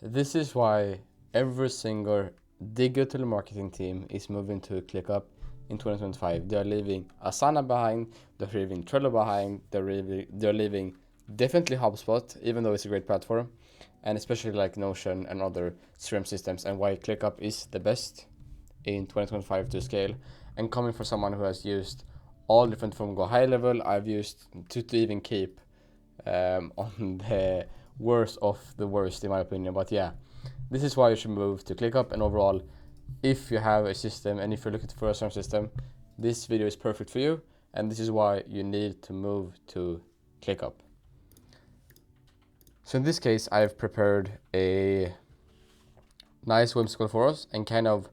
This is why every single digital marketing team is moving to ClickUp in 2025. They're leaving Asana behind, they're leaving Trello behind, they're leaving definitely HubSpot, even though it's a great platform, and especially like Notion and other CRM systems, and why ClickUp is the best in 2025 to scale. And coming from someone who has used all different from go high level, I've used to even keep on the worst of the worst in my opinion. But yeah, this is why you should move to ClickUp. And overall, if you have a system and if you're looking for a certain system, this video is perfect for you, and this is why you need to move to ClickUp. So in this case, I've prepared a nice whimsical for us and kind of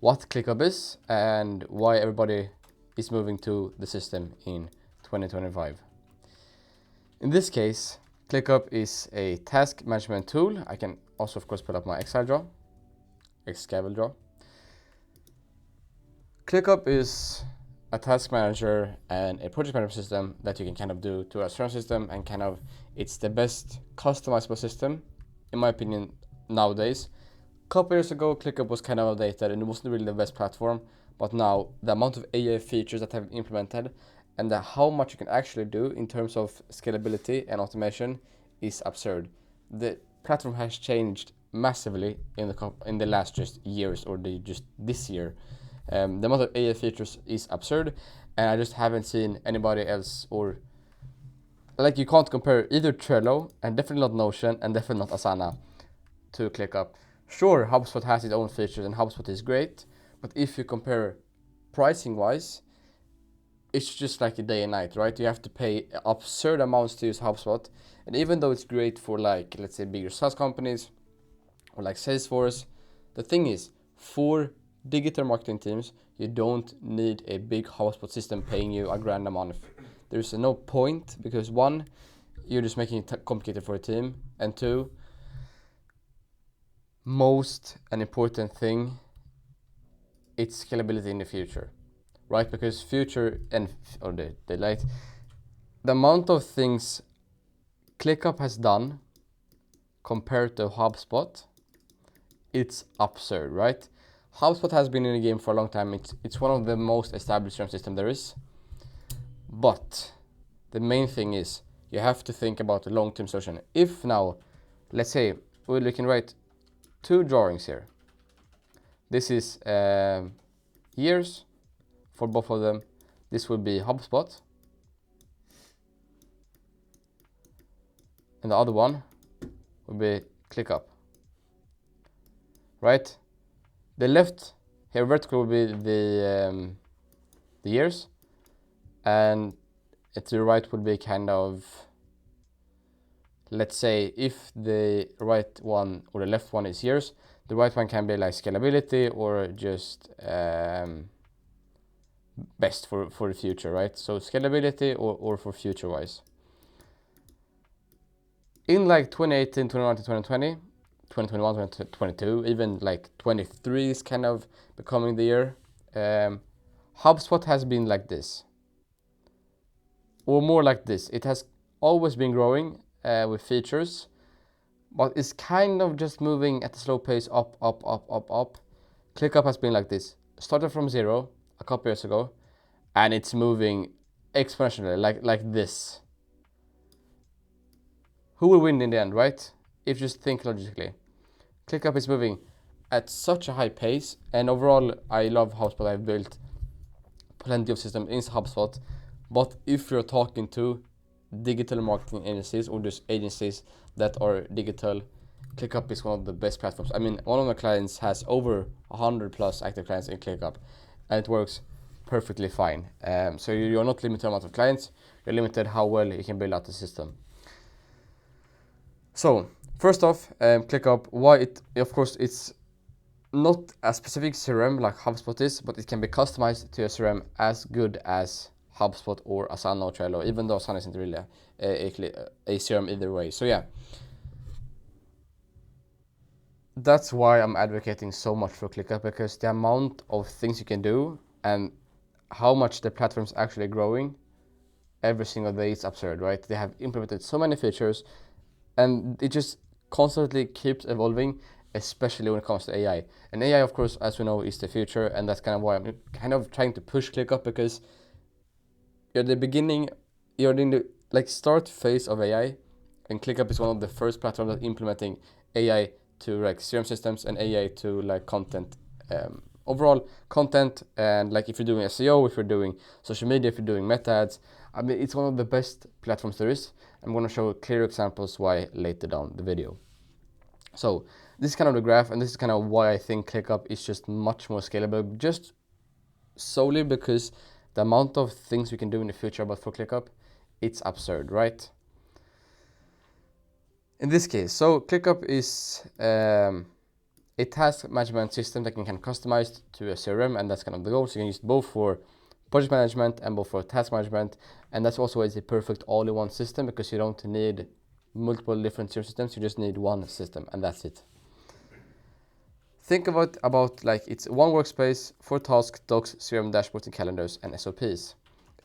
what ClickUp is and why everybody is moving to the system in 2025. In this case, ClickUp is a task management tool. I can also, of course, pull up my Excel draw. ClickUp is a task manager and a project management system that you can kind of do to a certain system, and kind of it's the best customizable system, in my opinion, nowadays. A couple years ago, ClickUp was kind of outdated and it wasn't really the best platform, but now the amount of AI features that have been implemented and how much you can actually do in terms of scalability and automation is absurd. The platform has changed massively in the last just years, or just this year. The amount of AI features is absurd, and I just haven't seen anybody else, or like you can't compare either Trello, and definitely not Notion, and definitely not Asana to ClickUp. Sure, HubSpot has its own features and HubSpot is great, but if you compare pricing wise, it's just like a day and night, right? You have to pay absurd amounts to use HubSpot, and even though it's great for, like, let's say bigger SaaS companies or like Salesforce, the thing is, for digital marketing teams, you don't need a big HubSpot system paying you a grand a month. There's no point, because one, you're just making it complicated for a team, and two, most an important thing, it's scalability in the future, right? Because future or the like, the amount of things ClickUp has done compared to HubSpot, it's absurd, right? HubSpot has been in the game for a long time. It's one of the most established CRM system there is. But the main thing is you have to think about the long-term solution. If now, let's say we can write two drawings here. This is years for both of them. This would be HubSpot, and the other one would be ClickUp, right? The left here vertical will be the years, and to the right would be kind of, let's say, if the right one or the left one is years, the right one can be like scalability or just best for the future, right? So scalability or for future wise. In like 2018, 2019, 2020, 2021, 2022, even like 23 is kind of becoming the year. HubSpot has been like this, or more like this. It has always been growing with features, but it's kind of just moving at a slow pace up. ClickUp has been like this. Started from zero a couple years ago, and it's moving exponentially, like this. Who will win in the end, right? If you just think logically. ClickUp is moving at such a high pace, and overall, I love HubSpot. I've built plenty of systems in HubSpot, but if you're talking to digital marketing agencies or just agencies that are digital, ClickUp is one of the best platforms. I mean, one of my clients has over 100 plus active clients in ClickUp, and it works perfectly fine. So you're not limited amount of clients, you're limited how well you can build out the system. So first off, ClickUp, why it, of course, it's not a specific CRM like HubSpot is, but it can be customized to a CRM as good as HubSpot or Asana or Trello, even though Asana isn't really a CRM either way. So yeah, that's why I'm advocating so much for ClickUp, because the amount of things you can do and how much the platform's actually growing every single day is absurd, right? They have implemented so many features, and it just constantly keeps evolving, especially when it comes to AI. And AI, of course, as we know, is the future, and that's kind of why I'm kind of trying to push ClickUp, because you're the beginning, you're in the like start phase of AI, and ClickUp is one of the first platforms that implementing AI to like CRM systems and AI to like content, overall content, and like if you're doing SEO, if you're doing social media, if you're doing meta ads. I mean, it's one of the best platforms there is. I'm going to show clear examples why later down the video. So this is kind of the graph, and this is kind of why I think ClickUp is just much more scalable, just solely because the amount of things we can do in the future about for ClickUp, it's absurd, right? In this case, so ClickUp is a task management system that can kind of customize to a CRM, and that's kind of the goal. So you can use it both for project management and both for task management, and that's also a perfect all-in-one system because you don't need multiple different CRM systems. You just need one system, and that's it. Think about like it's one workspace for tasks, docs, CRM dashboards, and calendars, and SOPs.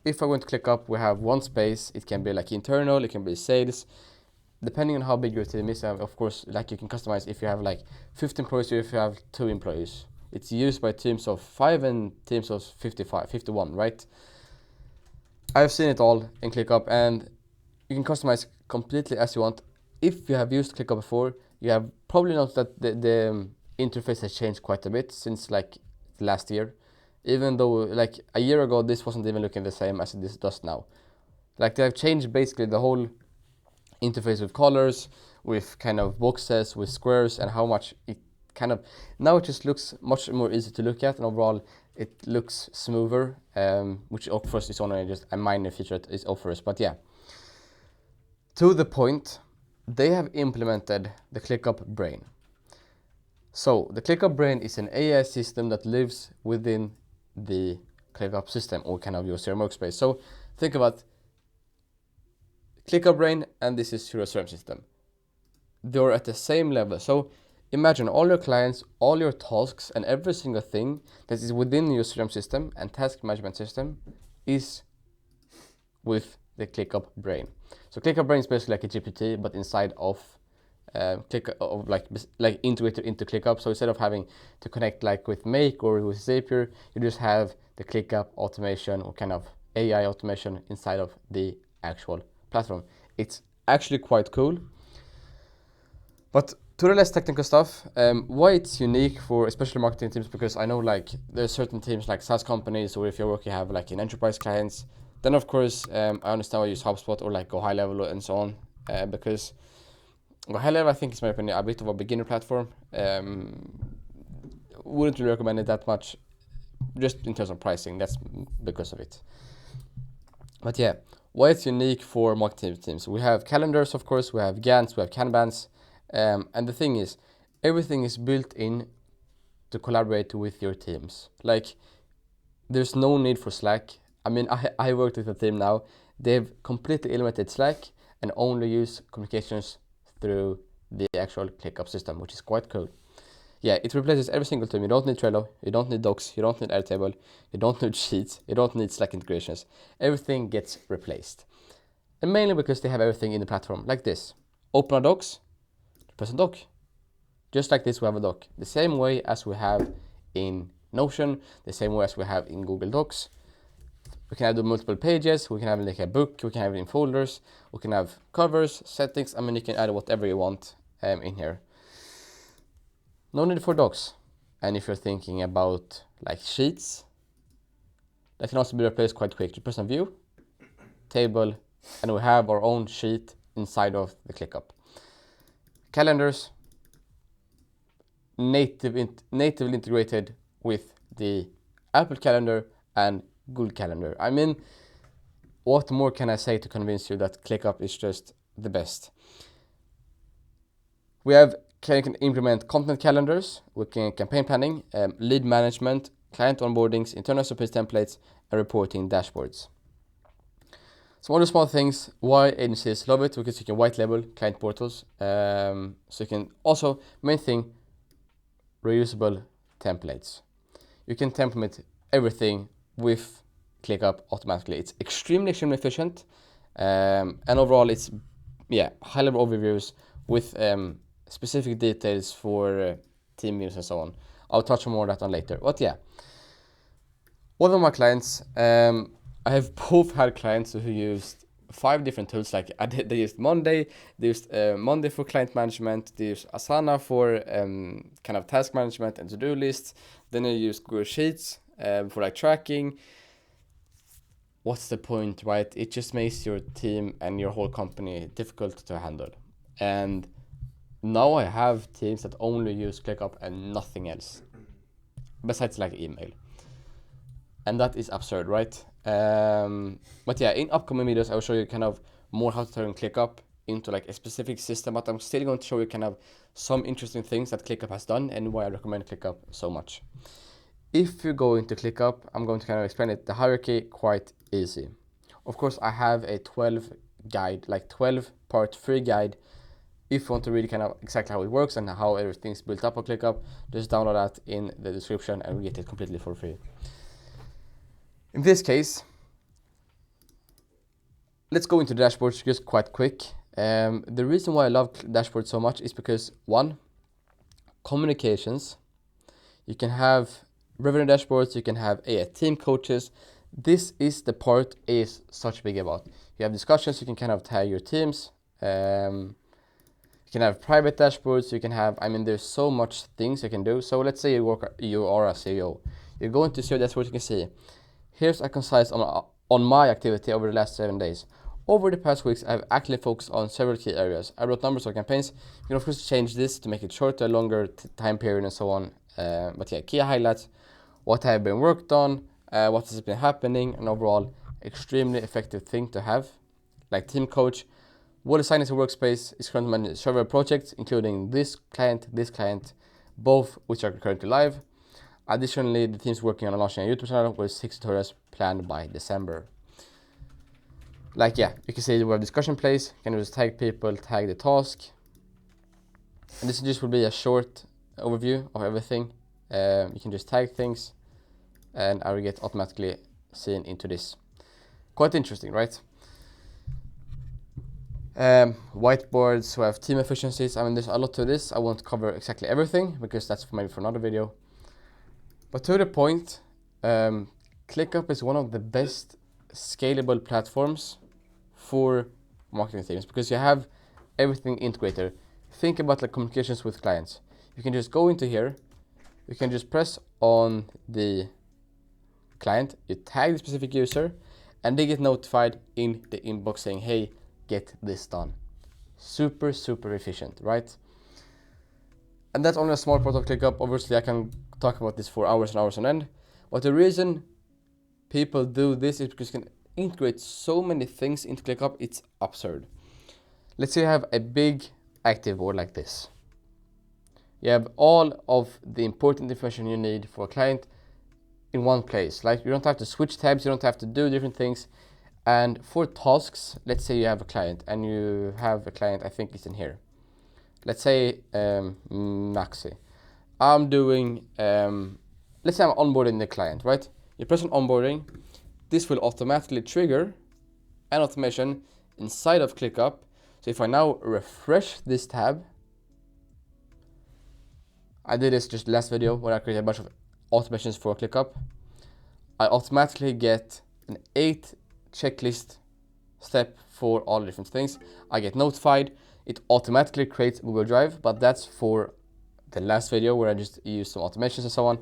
If I want to ClickUp, we have one space. It can be like internal, it can be sales. Depending on how big your team is, of course, like you can customize if you have like 50 employees or if you have 2 employees. It's used by teams of 5 and teams of 51, right? I've seen it all in ClickUp, and you can customize completely as you want. If you have used ClickUp before, you have probably noticed that the interface has changed quite a bit since like last year. Even though like a year ago, this wasn't even looking the same as this does now. Like they have changed basically the whole interface with colors, with kind of boxes, with squares, and how much it kind of, now it just looks much more easy to look at, and overall it looks smoother, which of course is only just a minor feature that it offers. But yeah, to the point, they have implemented the ClickUp Brain. So the ClickUp Brain is an AI system that lives within the ClickUp system, or kind of your CRM workspace. So think about ClickUp Brain, and this is your CRM system. They're at the same level. So imagine all your clients, all your tasks, and every single thing that is within your CRM system and task management system is with the ClickUp Brain. So ClickUp Brain is basically like a GPT, but inside of like integrated into ClickUp. So instead of having to connect like with Make or with Zapier, you just have the ClickUp automation or kind of AI automation inside of the actual platform. It's actually quite cool. But to the less technical stuff, why it's unique for especially marketing teams, because I know like there's certain teams like SaaS companies, or if you're working have like in enterprise clients, then of course I understand why you use HubSpot or like Go High Level and so on, because Go High Level, I think, is my opinion, a bit of a beginner platform. Wouldn't really recommend it that much, just in terms of pricing. That's because of it. But yeah, why it's unique for marketing teams? We have calendars, of course. We have Gantz, we have Kanbans, and the thing is, everything is built in to collaborate with your teams. Like, there's no need for Slack. I mean, I worked with a team now. They've completely eliminated Slack and only use communications through the actual ClickUp system, which is quite cool. Yeah, it replaces every single team. You don't need Trello, you don't need Docs, you don't need Airtable, you don't need Sheets, you don't need Slack integrations. Everything gets replaced. And mainly because they have everything in the platform, like this. Open a Docs, press a doc. Just like this, we have a doc. The same way as we have in Notion, the same way as we have in Google Docs. We can have multiple pages, we can have like a book, we can have it in folders, we can have covers, settings. I mean, you can add whatever you want in here. No need for docs. And if you're thinking about like sheets, that can also be replaced quite quick. You press on view, table, and we have our own sheet inside of the ClickUp. Calendars, natively integrated with the Apple Calendar and Google Calendar. I mean, what more can I say to convince you that ClickUp is just the best? We can implement content calendars, we can campaign planning, lead management, client onboardings, internal SOPs templates, and reporting dashboards. Some other small things why agencies love it, because you can white label client portals. So you can also, main thing, reusable templates. You can template everything with ClickUp automatically. It's extremely efficient, and overall it's high level overviews with specific details for team views and so on. I'll touch more on that on later. But yeah, one of my clients, I have both had clients who used 5 different tools. Like they used Monday, they used Monday for client management, they used Asana for kind of task management and to-do lists. Then they used Google Sheets for like tracking. What's the point, right? It just makes your team and your whole company difficult to handle. And now I have teams that only use ClickUp and nothing else, besides like email. And that is absurd, right? But yeah, in upcoming videos, I will show you kind of more how to turn ClickUp into like a specific system, but I'm still going to show you kind of some interesting things that ClickUp has done and why I recommend ClickUp so much. If you go into ClickUp, I'm going to kind of explain it, the hierarchy, quite easy. Of course, I have a 12 part free guide. If you want to read kind of exactly how it works and how everything's built up on ClickUp, just download that in the description and we get it completely for free. In this case, let's go into dashboards just quite quick. The reason why I love dashboards so much is because, one, communications. You can have revenue dashboards, you can have team coaches. This is the part is such big about. You have discussions, you can kind of tag your teams. You can have private dashboards, you can have, there's so much things you can do. So let's say you are a CEO. You go into CEO dashboard, you can see, here's a concise on my activity over the last 7 days. Over the past weeks, I've actually focused on several key areas. I wrote numbers of campaigns. You can of course change this to make it shorter, longer time period and so on. But yeah, key highlights, what have been worked on, what has been happening, and overall, extremely effective thing to have. Like team coach, will assign as a workspace is currently managing several projects, including this client, both which are currently live. Additionally, the team's working on launching a YouTube channel with 6 tutorials planned by December. Like, yeah, you can see we have discussion plays, you can just tag people, tag the task. And this just will be a short overview of everything. You can just tag things and I will get automatically seen into this. Quite interesting, right? Whiteboards, we have team efficiencies. There's a lot to this. I won't cover exactly everything because that's maybe for another video. But to the point, ClickUp is one of the best scalable platforms for marketing themes because you have everything integrated. Think about like communications with clients. You can just go into here, you can just press on the client, you tag the specific user, and they get notified in the inbox saying, hey, get this done. Super, super efficient, right? And that's only a small part of ClickUp. Obviously, I can talk about this for hours and hours on end. But the reason people do this is because you can integrate so many things into ClickUp, it's absurd. Let's say you have a big active board like this. You have all of the important information you need for a client in one place. Like you don't have to switch tabs, you don't have to do different things. And for tasks, let's say you have a client and you have a client, I think it's in here. Let's say Maxi. I'm doing, let's say I'm onboarding the client, right? You press on onboarding. This will automatically trigger an automation inside of ClickUp. So if I now refresh this tab, I did this just last video where I created a bunch of automations for ClickUp. I automatically get an 8 checklist step for all the different things. I get notified. It automatically creates Google Drive, but that's for the last video where I just used some automations and so on.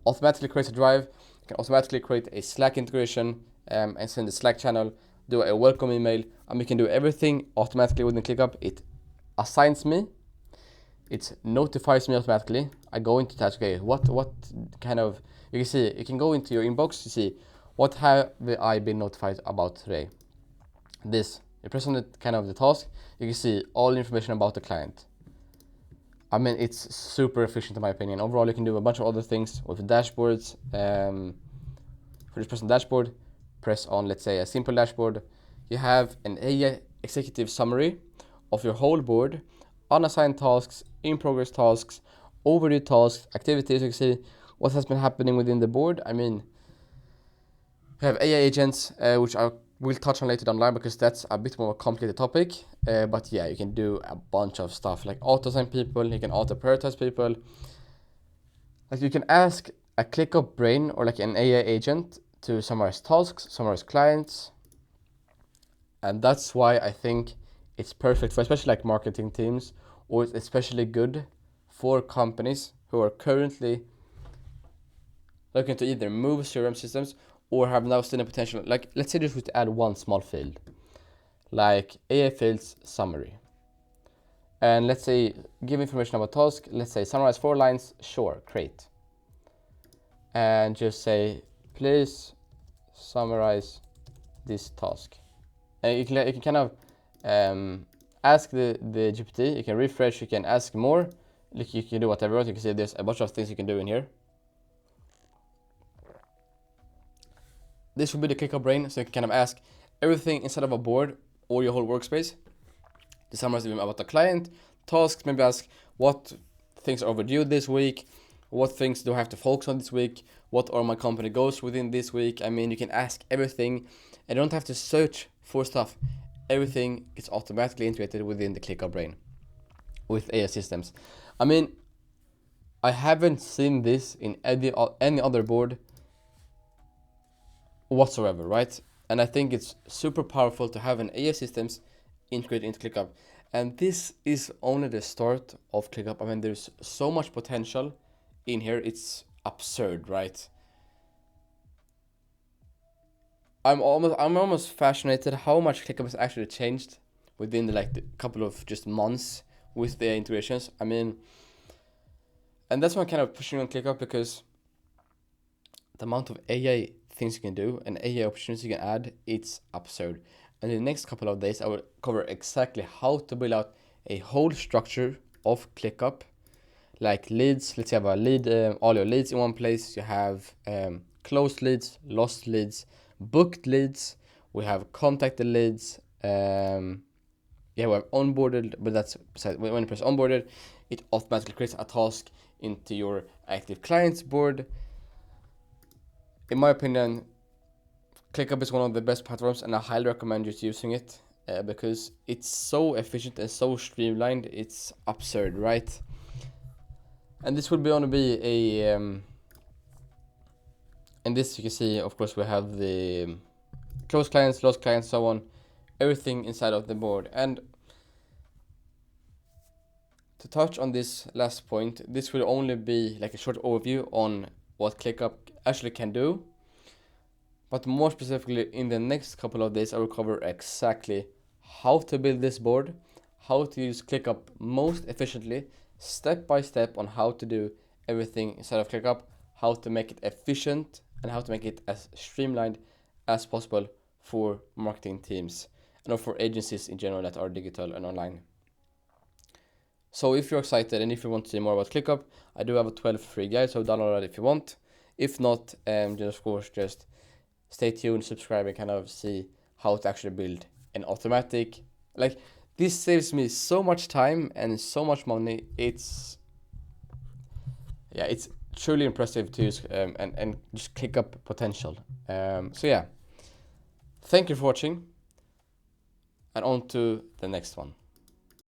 Automatically creates a drive. You can automatically create a Slack integration and send the Slack channel, do a welcome email, and we can do everything automatically within ClickUp. It assigns me, it notifies me automatically. I go into task, okay, what kind of, you can see, you can go into your inbox to see what have I been notified about today. This, you press on the kind of the task, you can see all the information about the client. It's super efficient in my opinion. Overall, you can do a bunch of other things with dashboards. For this person dashboard, press on, let's say, a simple dashboard. You have an AI executive summary of your whole board, unassigned tasks, in progress tasks, overdue tasks, activities. You can see what has been happening within the board. We have AI agents, which are we'll touch on later down the line because that's a bit more of a complicated topic. But yeah, you can do a bunch of stuff like auto-assign people, you can auto-prioritize people. Like you can ask a ClickUp brain or like an AI agent to summarize tasks, summarize clients. And that's why I think it's perfect for especially like marketing teams, or it's especially good for companies who are currently looking to either move CRM systems or have now seen a potential. Like let's say just to add one small field, like AI fields summary. And let's say give information about task, let's say summarize 4 lines, sure, great. And just say, please summarize this task. And you can kind of ask the GPT, you can refresh, you can ask more, like you can do whatever, you can see there's a bunch of things you can do in here. This will be the ClickUp brain, so you can kind of ask everything inside of a board or your whole workspace. To summarize them about the client, tasks, maybe ask what things are overdue this week, what things do I have to focus on this week, what are my company goals within this week. I mean, you can ask everything and you don't have to search for stuff. Everything is automatically integrated within the ClickUp brain with AI systems. I mean, I haven't seen this in any other board whatsoever, right? And I think it's super powerful to have an AI systems integrated into ClickUp. And this is only the start of ClickUp. I mean, there's so much potential in here. It's absurd, right? I'm almost fascinated how much ClickUp has actually changed within the couple of just months with the integrations. I mean, and that's why I'm kind of pushing on ClickUp, because the amount of AI things you can do and AI options you can add, it's absurd. And in the next couple of days, I will cover exactly how to build out a whole structure of ClickUp, like leads. Let's say you have a lead, all your leads in one place. You have closed leads, lost leads, booked leads. We have contacted leads. Yeah, we have onboarded, but that's besides. When you press onboarded, it automatically creates a task into your active clients board. In my opinion, ClickUp is one of the best platforms, and I highly recommend just using it because it's so efficient and so streamlined. It's absurd, right? And this will be only be a and this you can see, of course, we have the closed clients, lost clients, so on, everything inside of the board. And to touch on this last point, this will only be like a short overview on what ClickUp actually can do. But more specifically, in the next couple of days, I will cover exactly how to build this board, how to use ClickUp most efficiently, step by step on how to do everything inside of ClickUp, how to make it efficient, and how to make it as streamlined as possible for marketing teams and for agencies in general that are digital and online. So if you're excited and if you want to see more about ClickUp, I do have a 12 free guide, so download that if you want. If not, just of course just stay tuned, subscribe, and kind of see how to actually build an automatic. Like, this saves me so much time and so much money. It's truly impressive to use and just ClickUp potential. So yeah, thank you for watching, and on to the next one.